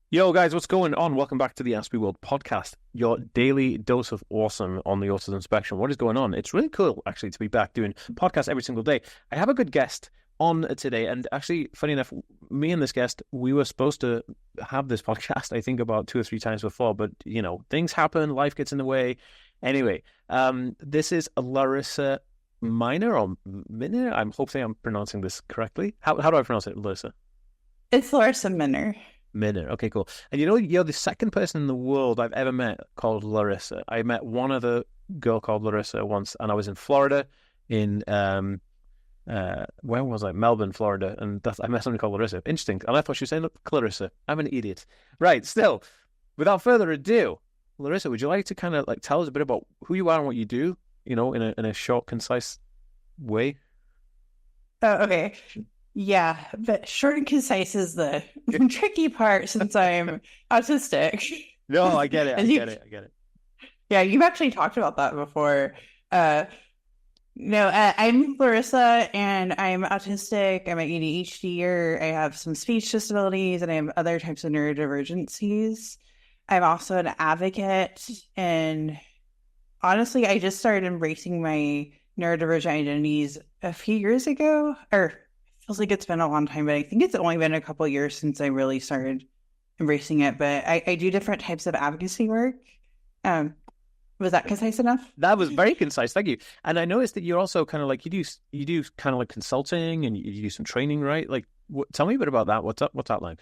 Yo, guys, what's going on? Welcome back to the TheAspieWorld podcast, your daily dose of awesome on the autism spectrum. What is going on? It's really cool, actually, to be back doing podcasts every single day. I have a good guest on today, and actually, funny enough, me and this guest, we were supposed to have this podcast, I think, about 2 or 3 times before, but, things happen, life gets in the way. Anyway, this is Larissa Minor or Minor. I'm hoping I'm pronouncing this correctly. How do I pronounce it, Larissa? It's Larissa Minner. Minute. Okay, cool. And you're the second person in the world I've ever met called Larissa. I met one other girl called Larissa once, and I was in Florida, in where was I? Melbourne, Florida, and I met somebody called Larissa. Interesting. And I thought she was saying, "Look, Clarissa." I'm an idiot. Right. Still, without further ado, Larissa, would you like to kind of like tell us a bit about who you are and what you do? In a short, concise way. Oh, okay. Yeah, but short and concise is the tricky part since I'm autistic. No, I get it. I And get it. I get it. yeah, you've actually talked about that before. Uh, no, I'm Larissa and I'm autistic. I'm an ADHD-er. I have some speech disabilities and I have other types of neurodivergencies. I'm also an advocate, and honestly, I just started embracing my neurodivergent identities a few years ago, or feels like it's been a long time, but I think it's only been a couple of years since I really started embracing it. But I do different types of advocacy work. Um, was that concise enough? That was very concise. Thank you. And I noticed that you're also kind of like you do kind of like consulting and you do some training, right? Like, tell me a bit about that. What's that like?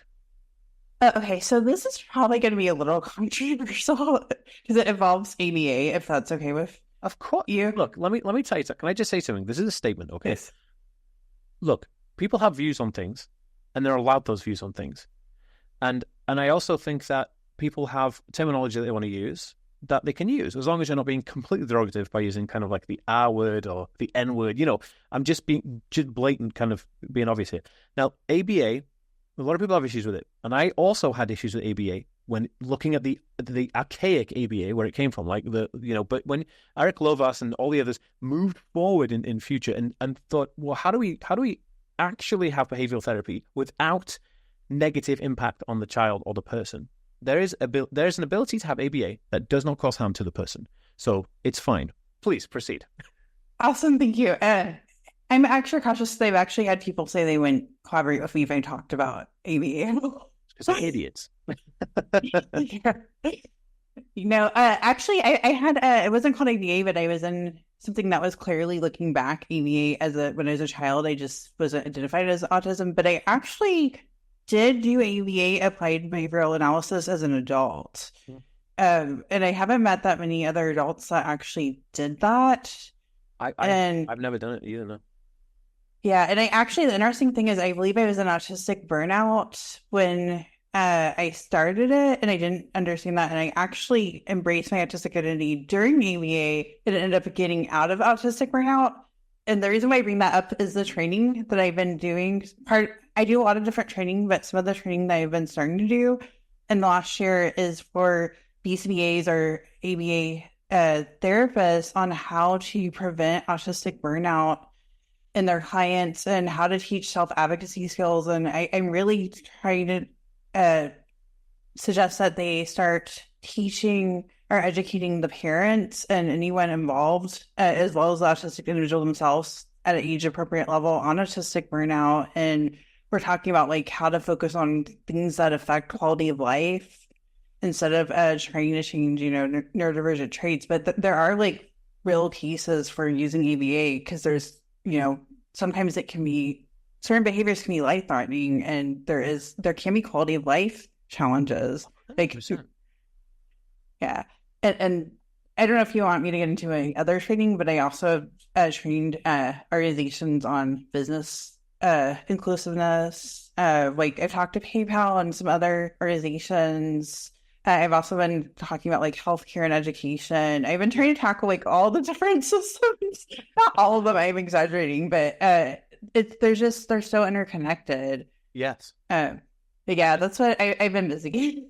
Okay, so this is probably going to be a little controversial because it involves ABA, if that's okay with Of course. you. Look, let me tell you something. Can I just say something? This is a statement, okay? Yes. Look, people have views on things, and they're allowed those views on things. And I also think that people have terminology that they want to use that they can use, as long as you're not being completely derogative by using kind of like the R word or the N word. I'm just being just blatant, kind of being obvious here. Now, ABA, a lot of people have issues with it, and I also had issues with ABA when looking at the archaic ABA where it came from, But when Eric Lovas and all the others moved forward in future and thought, well, how do we actually have behavioral therapy without negative impact on the child or the person? There's an ability to have ABA that does not cause harm to the person, so it's fine. Please proceed. Awesome, thank you. I'm extra cautious. They've actually had people say they wouldn't collaborate with me if I talked about ABA. Because they're idiots. Yeah. Actually, I had it wasn't called ABA, but I was in something that was clearly looking back ABA when I was a child. I just wasn't identified as autism, but I actually did do ABA, applied behavioral analysis, as an adult. And I haven't met that many other adults that actually did that. I've never done it either. No. Yeah, and the interesting thing is I believe I was in autistic burnout when I started it, and I didn't understand that, and I actually embraced my autistic identity during ABA, and ended up getting out of autistic burnout. And the reason why I bring that up is the training that I've been doing. I do a lot of different training, but some of the training that I've been starting to do in the last year is for BCBAs or ABA therapists on how to prevent autistic burnout in their clients and how to teach self-advocacy skills. And I'm really trying to suggest that they start teaching or educating the parents and anyone involved, as well as the autistic individual themselves at an age-appropriate level on autistic burnout. And we're talking about like how to focus on things that affect quality of life instead of trying to change, neurodivergent traits. But there are like real pieces for using ABA because there's, sometimes certain behaviors can be life-threatening, and there can be quality of life challenges. Like, 100%. yeah. And I don't know if you want me to get into my other training, but I also trained organizations on business inclusiveness. Like I've talked to PayPal and some other organizations. I've also been talking about like healthcare and education. I've been trying to tackle like all the different systems. Not all of them, I'm exaggerating, but they're so interconnected. Yes. But yeah, that's what I've been busy.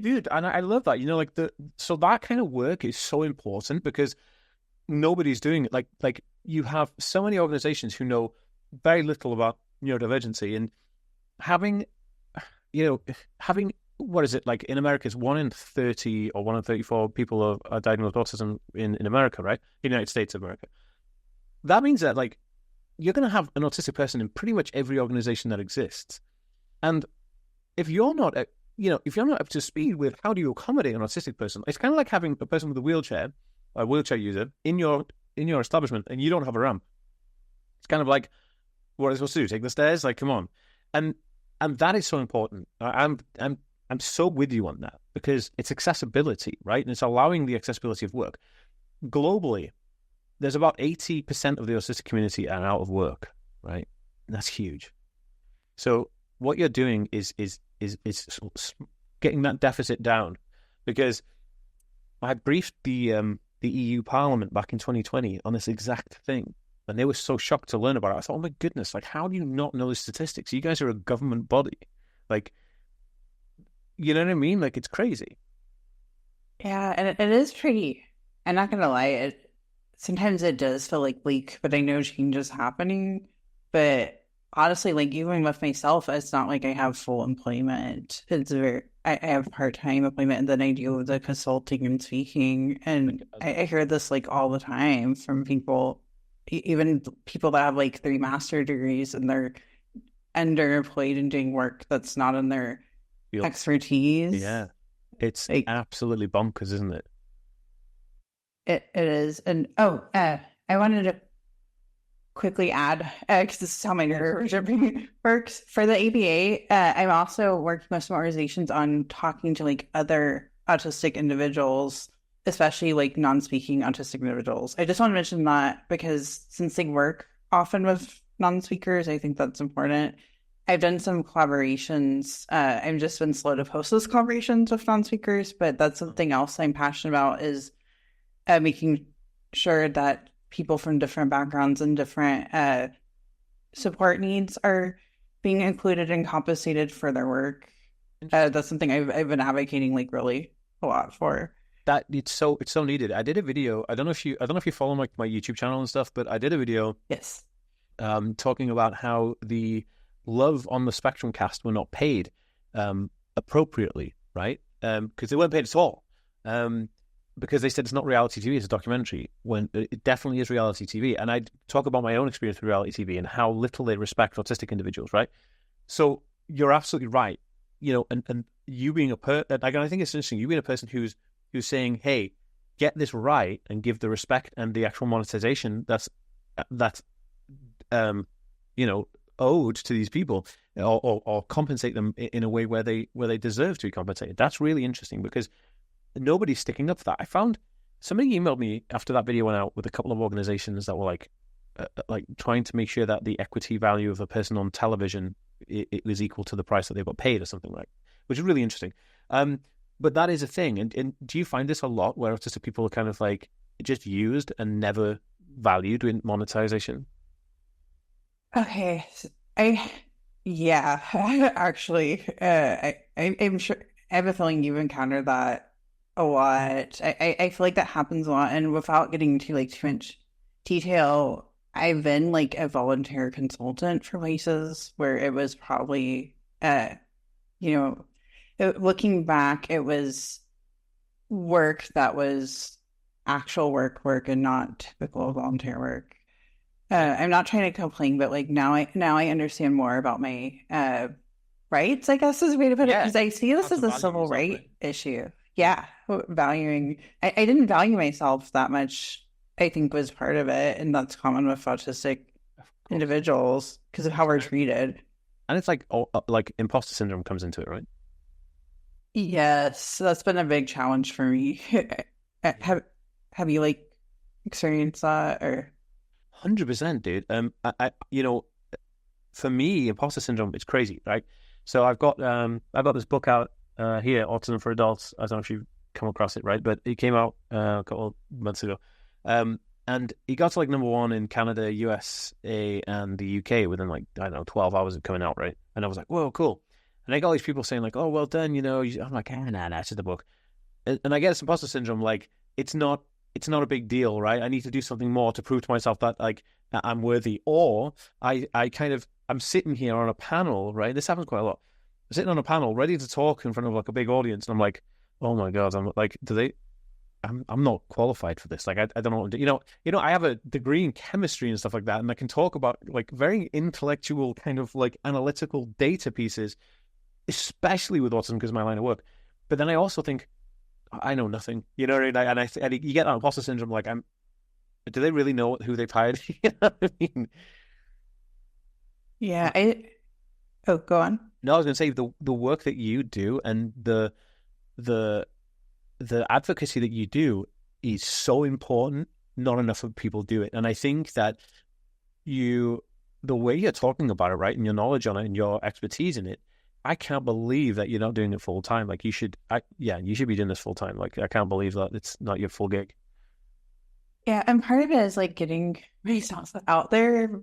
Dude, and I love that. So that kind of work is so important because nobody's doing it. Like you have so many organizations who know very little about neurodivergency, and having what is it like in America? It's 1 in 30 or 1 in 34 people are diagnosed with autism in America, right? In the United States of America. That means that like you're going to have an autistic person in pretty much every organization that exists. And if you're not, if you're not up to speed with how do you accommodate an autistic person, it's kind of like having a person with a wheelchair user in your establishment, and you don't have a ramp. It's kind of like, what are they supposed to do? Take the stairs? Like, come on. And that is so important. I'm so with you on that because it's accessibility, right? And it's allowing the accessibility of work. Globally, there's about 80% of the autistic community are out of work, right? And that's huge. So what you're doing is getting that deficit down, because I briefed the EU Parliament back in 2020 on this exact thing, and they were so shocked to learn about it. I thought, oh my goodness, like how do you not know the statistics? You guys are a government body, like, you know what I mean? Like it's crazy. Yeah, and it is pretty. I'm not gonna lie, sometimes it does feel like bleak, but I know change is happening. But honestly, like even with myself, it's not like I have full employment. I have part-time employment, and then I do the consulting and speaking. And I hear this like all the time from people, even people that have like 3 master degrees and they're underemployed and doing work that's not in their expertise. Yeah. It's like, absolutely bonkers, isn't it? It is. And I wanted to quickly add, because this is how my neurosurgery works. For the ABA, I'm also working with some organizations on talking to like other autistic individuals, especially like non-speaking autistic individuals. I just want to mention that because since they work often with non-speakers, I think that's important. I've done some collaborations. I've just been slow to post those collaborations with non-speakers, but that's something else I'm passionate about is making sure that people from different backgrounds and different support needs are being included and compensated for their work. That's something I've been advocating like really a lot for. That it's so needed. I did a video. I don't know if you follow my YouTube channel and stuff, but I did a video. Yes. Talking about how the Love on the Spectrum cast were not paid appropriately, right? Because they weren't paid at all. Because they said it's not reality TV, it's a documentary, when it definitely is reality TV. And I talk about my own experience with reality TV and how little they respect autistic individuals, right? So you're absolutely right. And you being I think it's interesting, you being a person who's saying, hey, get this right and give the respect and the actual monetization that's owed to these people, or compensate them in a way where they deserve to be compensated. That's really interesting because nobody's sticking up for that. I found somebody emailed me after that video went out with a couple of organizations that were like trying to make sure that the equity value of a person on television it was equal to the price that they got paid or something, like, which is really interesting. But that is a thing. And do you find this a lot where autistic people are kind of like just used and never valued in monetization? Okay. Actually, I'm sure I have a feeling you've encountered that a lot. I feel like that happens a lot, and without getting into like too much detail, I've been like a volunteer consultant for places where it was probably, looking back, it was work that was actual work and not typical volunteer work. I'm not trying to complain, but like now I understand more about my rights, I guess is a way to put it, because I see this as a civil right issue. Yeah, valuing. I didn't value myself that much, I think was part of it, and that's common with autistic individuals because of how we're treated. And it's like imposter syndrome comes into it, right? Yes, that's been a big challenge for me. Have you like experienced that or? 100%, dude. For me, imposter syndrome, it's crazy, right? So I've got this book out here, Autism for Adults. I don't know if you've come across it, right? But it came out a couple of months ago. And it got to like #1 in Canada, USA, and the UK within like, I don't know, 12 hours of coming out, right? And I was like, whoa, cool. And I got all these people saying like, oh, well done, I'm like, nah, it's just a book. And I get this imposter syndrome, like, it's not a big deal, right? I need to do something more to prove to myself that like I'm worthy. Or I'm sitting here on a panel, right? This happens quite a lot. sitting on a panel, ready to talk in front of like a big audience, and I'm like, oh my god, I'm like, do they? I'm not qualified for this. Like, I don't know what to do. I have a degree in chemistry and stuff like that, and I can talk about like very intellectual kind of like analytical data pieces, especially with autism because of my line of work. But then I also think I know nothing. You know what I mean? And you get that imposter syndrome. Like, do they really know who they've hired? You know what I mean? Yeah, oh, go on. No, I was going to say the work that you do and the advocacy that you do is so important. Not enough of people do it, and I think that the way you're talking about it, right, and your knowledge on it and your expertise in it, I can't believe that you're not doing it full time. Like you should be doing this full time. Like I can't believe that it's not your full gig. Yeah, and part of it is like getting myself out there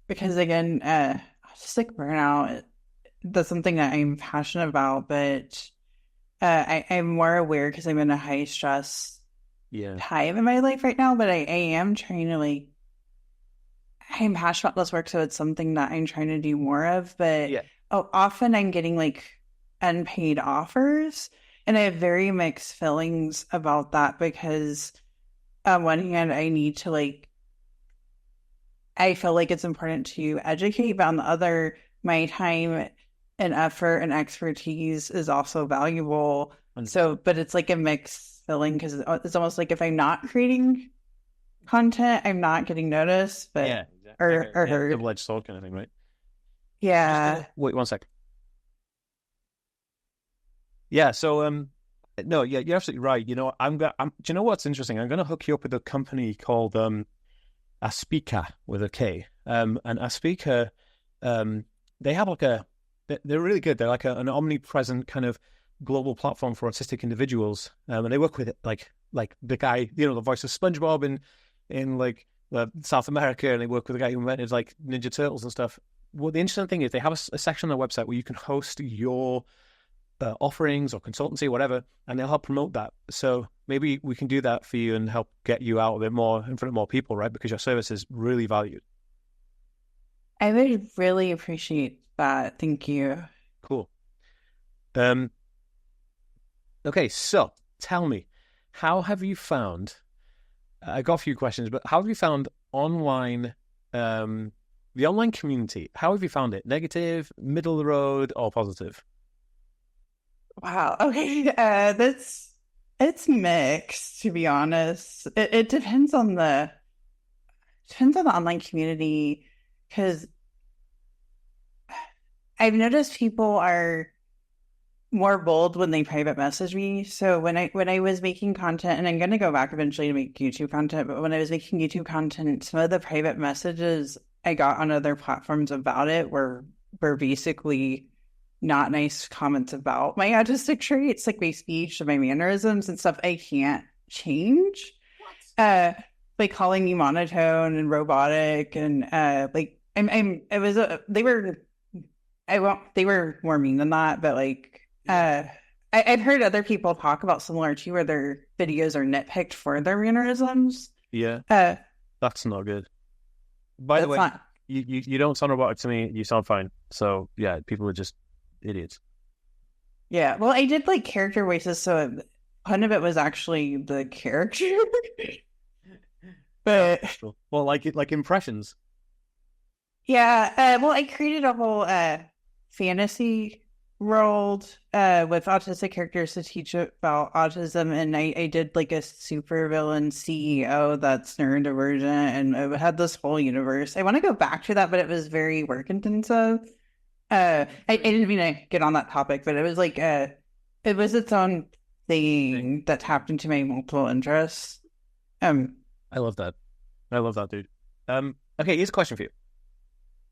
because again, autistic burnout, that's something that I'm passionate about, but I'm more aware because I'm in a high stress time in my life right now, but I am trying to like, I'm passionate about this work, so it's something that I'm trying to do more of, but often I'm getting like unpaid offers, and I have very mixed feelings about that because on one hand, I need to like, I feel like it's important to educate, but on the other, my time and effort and expertise is also valuable. So, but it's like a mixed feeling because it's almost like if I'm not creating content, I'm not getting noticed, but exactly. or heard. Double-edged sword kind of thing, right? Yeah. Wait one sec. Yeah. So no, yeah, you're absolutely right. Do you know what's interesting? I'm gonna hook you up with a company called Aspica with a K. And Aspica, they have like they're really good. They're like an omnipresent kind of global platform for autistic individuals. And they work with like the guy, the voice of SpongeBob in like South America, and they work with the guy who invented like Ninja Turtles and stuff. Well, the interesting thing is they have a section on their website where you can host your offerings or consultancy, whatever, and they'll help promote that. So maybe we can do that for you and help get you out a bit more in front of more people, right? Because your service is really valued. I would really appreciate that. Thank you. Cool. Okay, so tell me, how have you found? I got a few questions, but how have you found online, the online community? How have you found it? Negative, middle of the road, or positive? Wow. Okay. It's mixed, to be honest. It depends on the online community because I've noticed people are more bold when they private message me. So when I was making content, and I'm going to go back eventually to make YouTube content, but when I was making YouTube content, some of the private messages I got on other platforms about it were basically not nice comments about my autistic traits, like my speech and my mannerisms and stuff I can't change. Like calling me monotone and robotic and like it was they were more mean than that, but like I've heard other people talk about similar too, where their videos are nitpicked for their mannerisms. Yeah, that's not good. By the way, you don't sound robotic to me. You sound fine. So yeah, people are just idiots. Yeah, well, I did like character voices, so one of it was actually the character. But well, like impressions. Yeah, well, I created a whole fantasy world with autistic characters to teach about autism, and I did like a supervillain CEO that's neurodivergent, and it had this whole universe. I want to go back to that, but it was very work intensive. I didn't mean to get on that topic, but it was like it was its own thing that tapped into my multiple interests. I love that. I love that, dude. Okay, here's a question for you.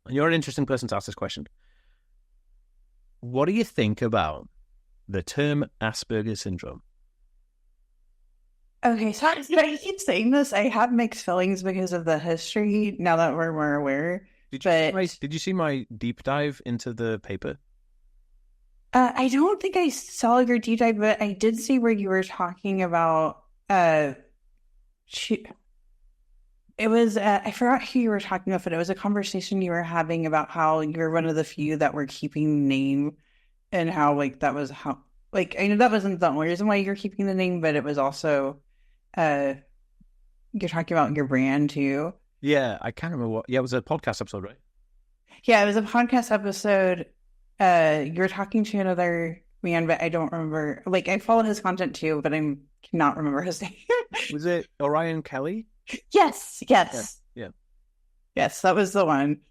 And you're an interesting person to ask this question. What do you think about the term Asperger's syndrome? Okay, so I keep saying this. I have mixed feelings because of the history now that we're more aware. Did you see my deep dive into the paper? I don't think I saw your deep dive, but I did see where you were talking about it was I forgot who you were talking about, but it was a conversation you were having about how you're one of the few that were keeping name and how like that was how like I know that wasn't the only reason why you're keeping the name, but it was also uh you're talking about your brand too. Yeah, I can't remember what. Yeah, it was a podcast episode, right? Yeah, it was a podcast episode. You were talking to another man, but I don't remember. Like I followed his content too, but I cannot remember his name. Was it Orion Kelly? Yes, Yeah, yes, yeah, yes. That was the one.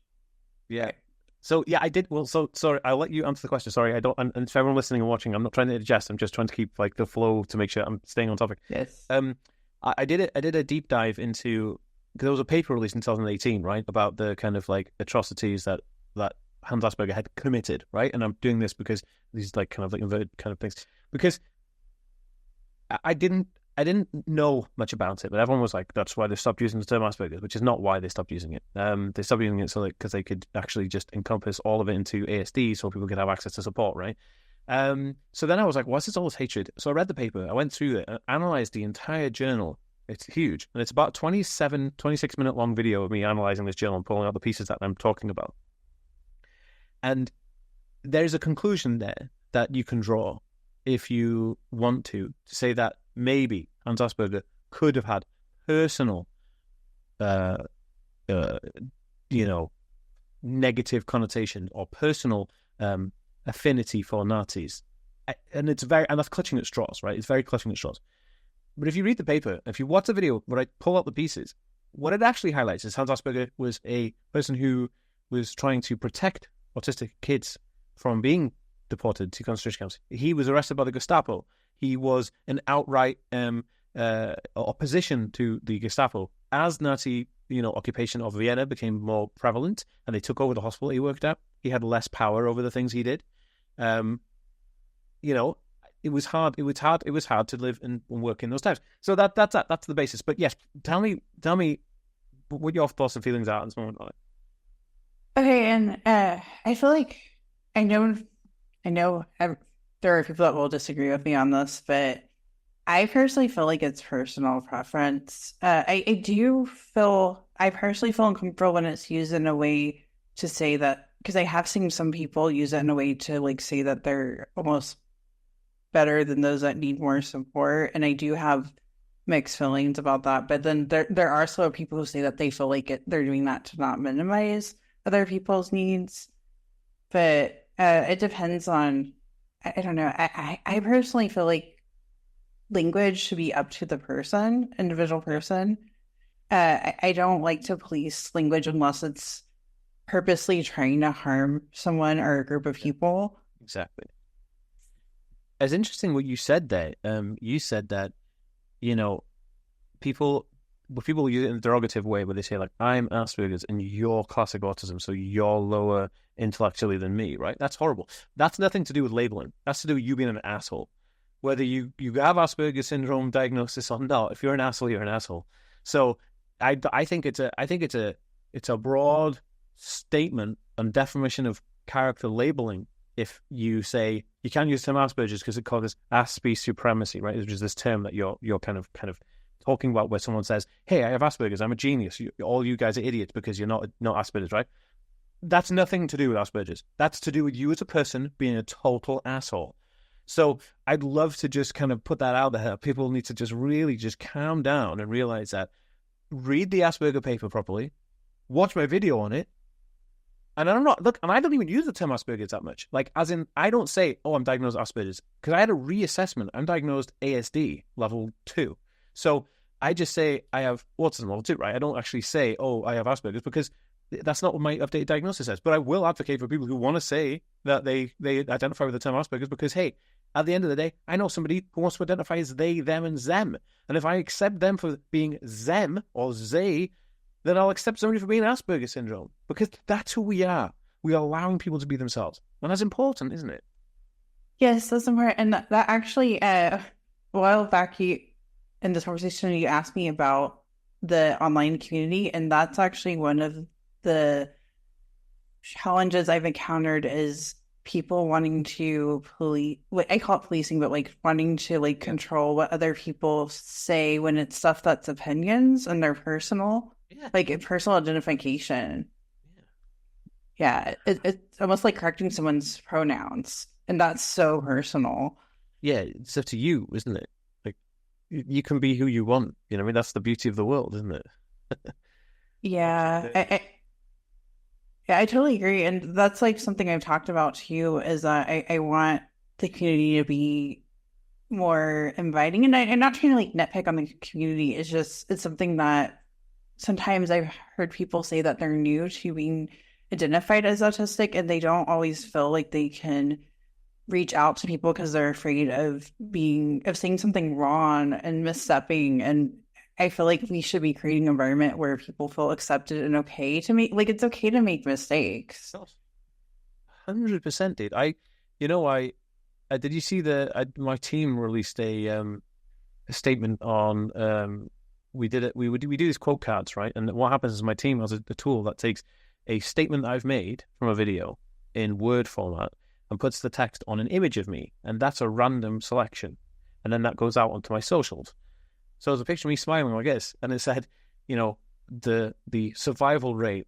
yeah. So yeah, I did. Well, so sorry, I'll let you answer the question. Sorry, I don't. And for everyone listening and watching, I'm not trying to digest. I'm just trying to keep like the flow to make sure I'm staying on topic. Yes. I did it. I did a deep dive into because there was a paper released in 2018, right, about the kind of like atrocities that Hans Asperger had committed, right? And I'm doing this because these like kind of like inverted kind of things because I didn't know much about it, but everyone was like, "That's why they stopped using the term Asperger's," which is not why they stopped using it. They stopped using it so because they could actually just encompass all of it into ASD, so people could have access to support, right? So then I was like, "What's this all this hatred?" So I read the paper, I went through it, and analyzed the entire journal. It's huge, and it's about 26-minute long video of me analyzing this journal and pulling out the pieces that I'm talking about. And there's a conclusion there that you can draw if you want to say that maybe Hans Asperger could have had personal, uh, uh, negative connotation or personal affinity for Nazis. And that's clutching at straws, right? It's very clutching at straws. But if you read the paper, if you watch the video where I pull out the pieces, what it actually highlights is Hans Asperger was a person who was trying to protect autistic kids from being deported to concentration camps. He was arrested by the Gestapo. He was an outright opposition to the Gestapo. As Nazi, occupation of Vienna became more prevalent and they took over the hospital he worked at, he had less power over the things he did. It was hard. It was hard to live and work in those times. So that's the basis. But yes, tell me what your thoughts and feelings are at this moment on it. Okay, and I feel like I know there are people that will disagree with me on this, but I personally feel like it's personal preference. I personally feel uncomfortable when it's used in a way to say that, because I have seen some people use it in a way to like say that they're almost better than those that need more support, and I do have mixed feelings about that. But then there are still people who say that they feel like they're doing that to not minimize other people's needs. But it depends on, I don't know. I personally feel like language should be up to the person, individual person. I don't like to police language unless it's purposely trying to harm someone or a group of people. Exactly. It's interesting what you said there. You said that, people use it in a derogative way where they say like, I'm Asperger's and you're classic autism, so you're lower intellectually than me, right? That's horrible. That's nothing to do with labeling. That's to do with you being an asshole. Whether you have Asperger's syndrome diagnosis or not, if you're an asshole, you're an asshole. So I think it's a broad statement and definition of character labeling if you say you can't use the term Asperger's because it causes Aspie supremacy, right? Which is this term that you're kind of talking about where someone says, "Hey, I have Asperger's. I'm a genius. All you guys are idiots because you're not Asperger's," right? That's nothing to do with Asperger's. That's to do with you as a person being a total asshole. So I'd love to just kind of put that out there. People need to just really just calm down and realize that, read the Asperger paper properly, watch my video on it. And I don't even use the term Asperger's that much. Like, as in, I don't say, "Oh, I'm diagnosed with Asperger's," because I had a reassessment. I'm diagnosed ASD level 2. So I just say I have autism level 2, right? I don't actually say, "Oh, I have Asperger's," because that's not what my updated diagnosis says. But I will advocate for people who want to say that they identify with the term Asperger's because, hey, at the end of the day, I know somebody who wants to identify as they, them, and them. And if I accept them for being them or they, then I'll accept somebody for being Asperger's syndrome, because that's who we are. We are allowing people to be themselves. And that's important, isn't it? Yes, that's important. And that actually, a while back, in this conversation, you asked me about the online community, and that's actually one of the challenges I've encountered is people wanting to police, I call it policing, but like wanting to like control what other people say when it's stuff that's opinions and they're personal, like a personal identification. Yeah, it's almost like correcting someone's pronouns. And that's so personal. Yeah, it's up to you, isn't it? Like you can be who you want. You know, I mean, that's the beauty of the world, isn't it? Yeah, Absolutely. yeah, I totally agree. And that's like something I've talked about too, is that I want the community to be more inviting. And I'm not trying to like nitpick on the community. It's just, it's something that sometimes I've heard people say that they're new to being identified as autistic and they don't always feel like they can reach out to people because they're afraid of saying something wrong and misstepping. And I feel like we should be creating an environment where people feel accepted and okay to make, like, it's okay to make mistakes. 100%, dude. Did you see my team released a statement on we did it. We do these quote cards, right? And what happens is my team has a tool that takes a statement that I've made from a video in Word format and puts the text on an image of me, and that's a random selection, and then that goes out onto my socials. So there's a picture of me smiling like this, and it said, you know, the survival rate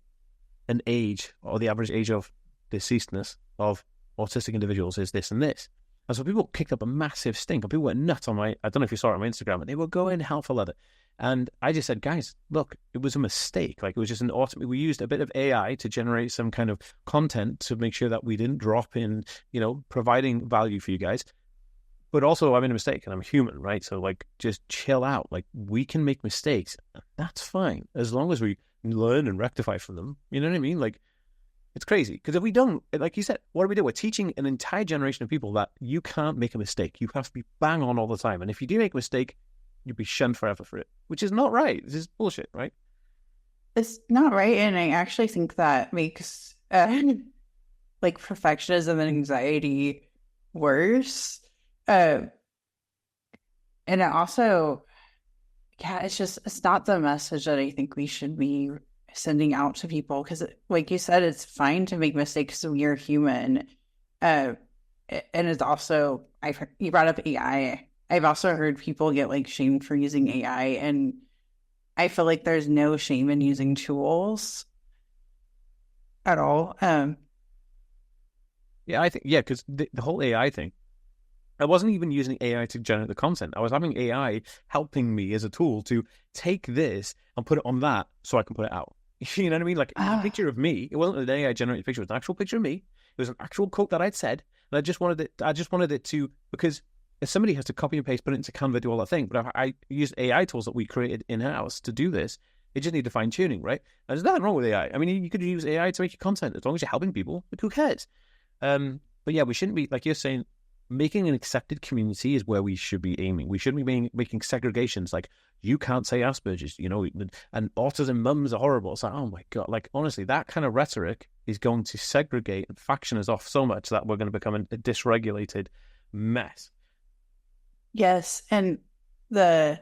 and age, or the average age of deceasedness of autistic individuals is this and this. And so people kicked up a massive stink, and people went nuts on I don't know if you saw it on my Instagram, and they were going hell for leather. And I just said, guys, look, it was a mistake. Like, it was just we used a bit of AI to generate some kind of content to make sure that we didn't drop in, providing value for you guys. But also, I made a mistake, and I'm human, right? So, like, just chill out. Like, we can make mistakes. That's fine, as long as we learn and rectify from them. You know what I mean? Like, it's crazy. Because if we don't, like you said, what do we do? We're teaching an entire generation of people that you can't make a mistake. You have to be bang on all the time. And if you do make a mistake, you'll be shunned forever for it, which is not right. This is bullshit, right? It's not right. And I actually think that makes like perfectionism and anxiety worse. Uh, and it also, yeah, it's not the message that I think we should be sending out to people because, like you said, it's fine to make mistakes. We are human. Uh, and it's also, you brought up AI. I've also heard people get like shamed for using AI, and I feel like there's no shame in using tools at all. Yeah, I think, yeah, because the whole AI thing, I wasn't even using AI to generate the content. I was having AI helping me as a tool to take this and put it on that so I can put it out. You know what I mean? Like, it was a picture of me. It wasn't an AI generated picture. It was an actual picture of me. It was an actual quote that I'd said. And I just wanted it to, because if somebody has to copy and paste, put it into Canva, do all that thing. But I used AI tools that we created in-house to do this. It just needed fine tuning, right? And there's nothing wrong with AI. I mean, you could use AI to make your content as long as you're helping people. Like, who cares? But yeah, we shouldn't be, like you're saying, making an accepted community is where we should be aiming. We shouldn't be making segregations like, you can't say Asperger's, and autism mums are horrible. It's like, oh my God. Like, honestly, that kind of rhetoric is going to segregate and faction us off so much that we're going to become a dysregulated mess. Yes, and the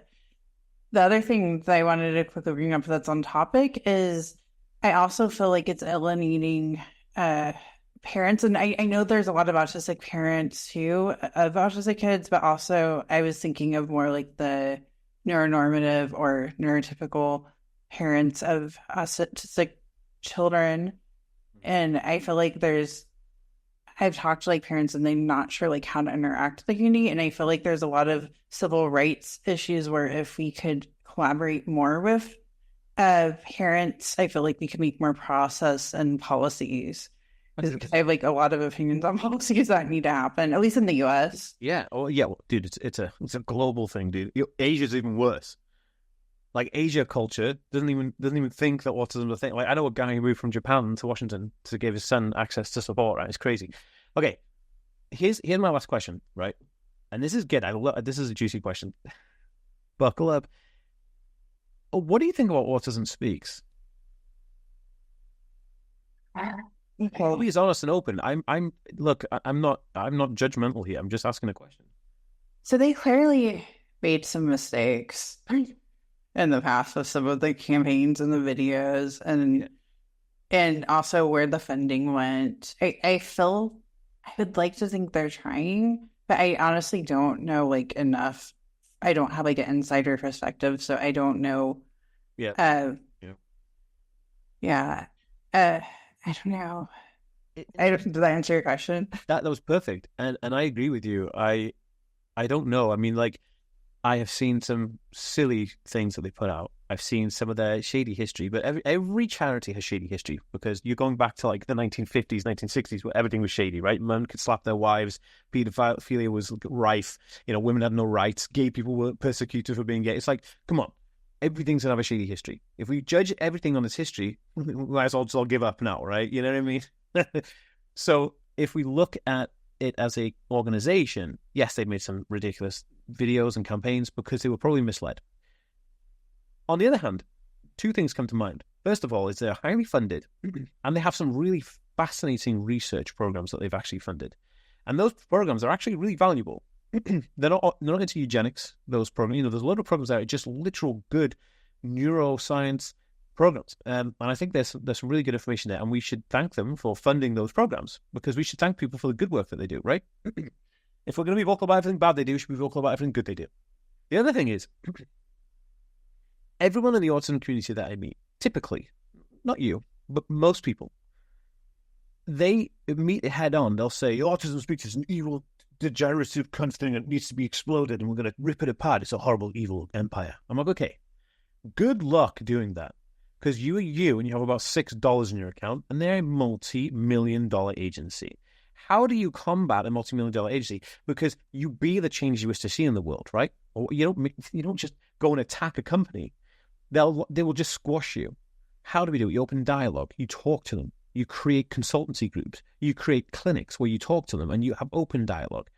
the other thing that I wanted to quickly bring up that's on topic is I also feel like it's alienating uh, parents. And I know there's a lot of autistic parents too, of autistic kids, but also I was thinking of more like the neuronormative or neurotypical parents of autistic children. And I feel like I've talked to like parents and they're not sure like how to interact with the community. And I feel like there's a lot of civil rights issues where if we could collaborate more with parents, I feel like we could make more process and policies. Because I have like a lot of opinions on policies that need to happen, at least in the US. Yeah. Oh, yeah. Well, dude, it's a global thing, dude. Asia's even worse. Like, Asia culture doesn't even think that autism is a thing. Like, I know a guy who moved from Japan to Washington to give his son access to support. Right, it's crazy. Okay, here's my last question. Right, and this is good. This is a juicy question. Buckle up. What do you think about Autism Speaks? I'll be Okay. as honest and open. Look, I'm not judgmental here. I'm just asking a question. So they clearly made some mistakes in the past with some of the campaigns and the videos Yeah. and also where the funding went. I feel I would like to think they're trying, but I honestly don't know like enough. I don't have like an insider perspective, so I don't know. Yeah. Uh, Yeah. yeah. I don't know. Did that answer your question? That was perfect, and I agree with you. I don't know. I mean, like, I have seen some silly things that they put out. I've seen some of their shady history, but every charity has shady history because you're going back to like the 1950s, 1960s, where everything was shady, right? Men could slap their wives, pedophilia was rife, women had no rights, gay people were persecuted for being gay. It's like, come on, everything's gonna have a shady history. If we judge everything on its history, we might as well just all give up now, right? You know what I mean? So if we look at it as a organization, yes, they've made some ridiculous videos and campaigns because they were probably misled. On the other hand, two things come to mind. First of all, is they're highly funded and they have some really fascinating research programs that they've actually funded. And those programs are actually really valuable. They're not into eugenics, those programs. There's a lot of programs that are just literal good neuroscience programs. And I think there's some really good information there, and we should thank them for funding those programs because we should thank people for the good work that they do, right? If we're going to be vocal about everything bad they do, we should be vocal about everything good they do. The other thing is, everyone in the autism community that I meet, typically, not you, but most people, they meet it head on. They'll say, autism speaks is an evil, degenerative kind of thing that needs to be exploded, and we're going to rip it apart. It's a horrible, evil empire. I'm like, okay, good luck doing that. Because you are you, and you have about $6 in your account, and they're a multi-million-dollar agency. How do you combat a multi-million-dollar agency? Because you be the change you wish to see in the world, right? Or you don't just go and attack a company. They will just squash you. How do we do it? You open dialogue. You talk to them. You create consultancy groups. You create clinics where you talk to them and you have open dialogue.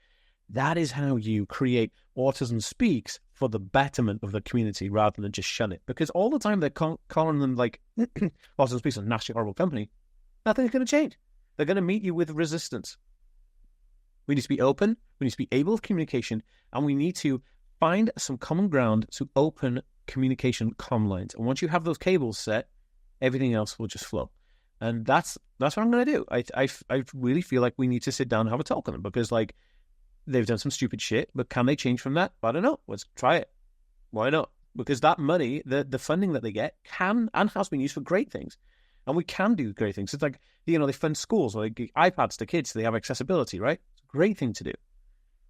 That is how you create Autism Speaks for the betterment of the community rather than just shun it. Because all the time they're calling them like, Autism Speaks is a nasty, horrible company. Nothing's going to change. They're going to meet you with resistance. We need to be open. We need to be able of communication. And we need to find some common ground to open communication comm lines. And once you have those cables set, everything else will just flow. And that's what I'm going to do. I really feel like we need to sit down and have a talk on them because, like, they've done some stupid shit, but can they change from that? I don't know. Let's try it. Why not? Because that money, the funding that they get can and has been used for great things. And we can do great things. It's like, they fund schools, like iPads to kids so they have accessibility, right? It's a great thing to do.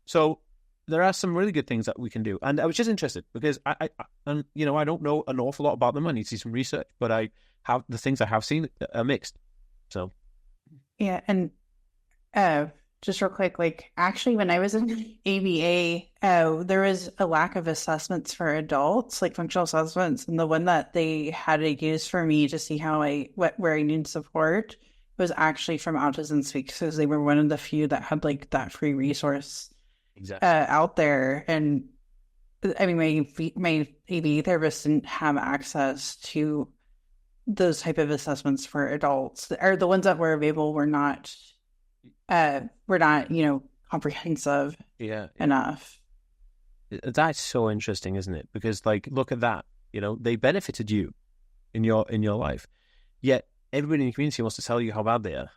So there are some really good things that we can do. And I was just interested because I don't know an awful lot about them. I need to see some research, but the things I have seen are mixed. So. Yeah. And just real quick, like actually when I was in ABA, there was a lack of assessments for adults, like functional assessments. And the one that they had to use for me to see where I need support was actually from Autism Speaks because they were one of the few that had like that free resource out there. And I mean, my ABA therapist didn't have access to those type of assessments for adults, or the ones that were available were not comprehensive enough. That's so interesting, isn't it? Because like, look at that, they benefited you in your life, yet everybody in the community wants to tell you how bad they are,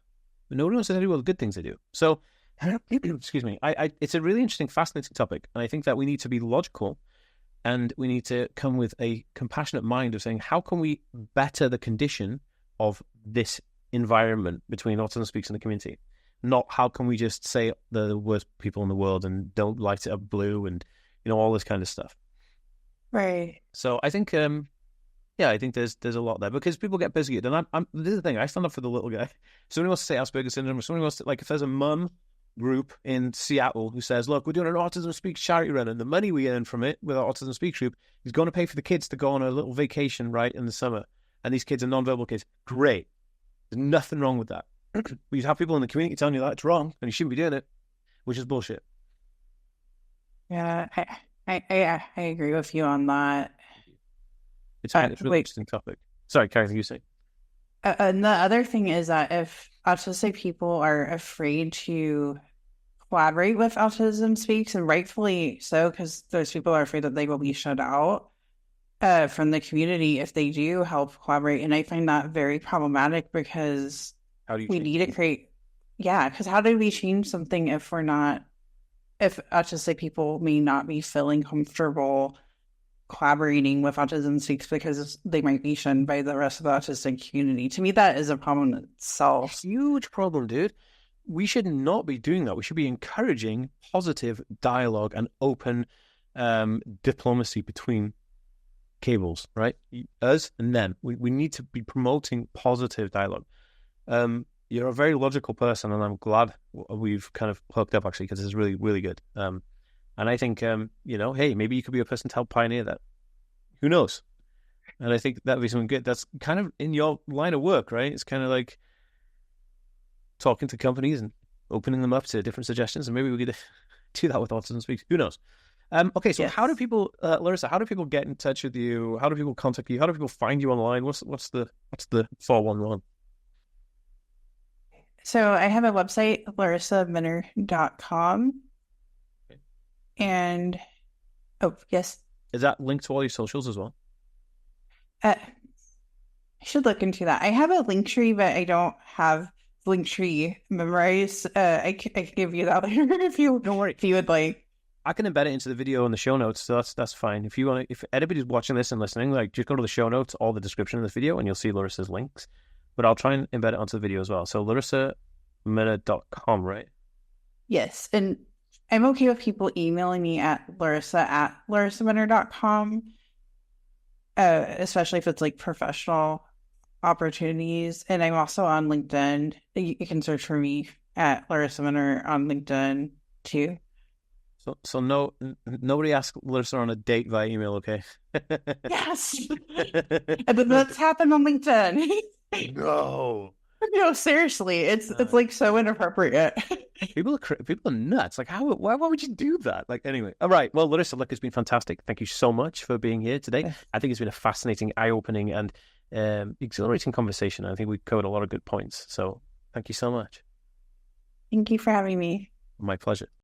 but nobody wants to tell you all the good things they do. So excuse me, it's a really interesting, fascinating topic, and I think that we need to be logical and we need to come with a compassionate mind of saying, how can we better the condition of this environment between Autism Speaks and the community? Not how can we just say the worst people in the world and don't light it up blue and, all this kind of stuff. Right. So I think, I think there's a lot there because people get busy. And this is the thing, I stand up for the little guy. Somebody wants to say Asperger's syndrome, or somebody wants to, like, if there's a mum group in Seattle who says, look, we're doing an Autism Speaks charity run and the money we earn from it with our Autism Speaks group is going to pay for the kids to go on a little vacation, right, in the summer. And these kids are non-verbal kids. Great. There's nothing wrong with that. But you have people in the community telling you that it's wrong and you shouldn't be doing it, which is bullshit. Yeah, I agree with you on that. It's a really interesting topic. Sorry, Karen, you say. And the other thing is that if autistic people are afraid to collaborate with Autism Speaks, and rightfully so, because those people are afraid that they will be shut out from the community if they do help collaborate. And I find that very problematic because we need to create, because how do we change something if autistic people may not be feeling comfortable collaborating with Autism Speaks because they might be shunned by the rest of the autistic community. To me, that is a problem in itself. Huge problem, dude. We should not be doing that. We should be encouraging positive dialogue and open diplomacy between cables, right? Us and them. We need to be promoting positive dialogue. You're a very logical person, and I'm glad we've kind of hooked up, actually, because it's really, really good. And I think, hey, maybe you could be a person to help pioneer that. Who knows? And I think that'd be something good. That's kind of in your line of work, right? It's kind of like talking to companies and opening them up to different suggestions, and maybe we could do that with Autism Speaks. Who knows? Okay, so how do people, Larissa? How do people get in touch with you? How do people contact you? How do people find you online? What's the 411? So I have a website, larissaminner.com. Okay. And, oh, yes. Is that linked to all your socials as well? I should look into that. I have a link tree, but I don't have link tree memorized. I can give you that later if you Don't worry. If you would like. I can embed it into the video in the show notes, so that's fine. If you want, if anybody's watching this and listening, like just go to the show notes, all the description of this video, and you'll see Larissa's links. But I'll try and embed it onto the video as well. So larissaminner.com, right? Yes, and I'm okay with people emailing me at larissa@larissaminner.com, especially if it's like professional opportunities. And I'm also on LinkedIn. You can search for me at Larissa Minner on LinkedIn too. So nobody ask Larissa on a date via email, okay? Yes. But that's happened on LinkedIn. No. No, seriously, it's like so inappropriate. People are nuts. Like, why would you do that? Like, anyway. All right. Well, Larissa, look, it's been fantastic. Thank you so much for being here today. I think it's been a fascinating, eye-opening, and exhilarating conversation. I think we covered a lot of good points. So thank you so much. Thank you for having me. My pleasure.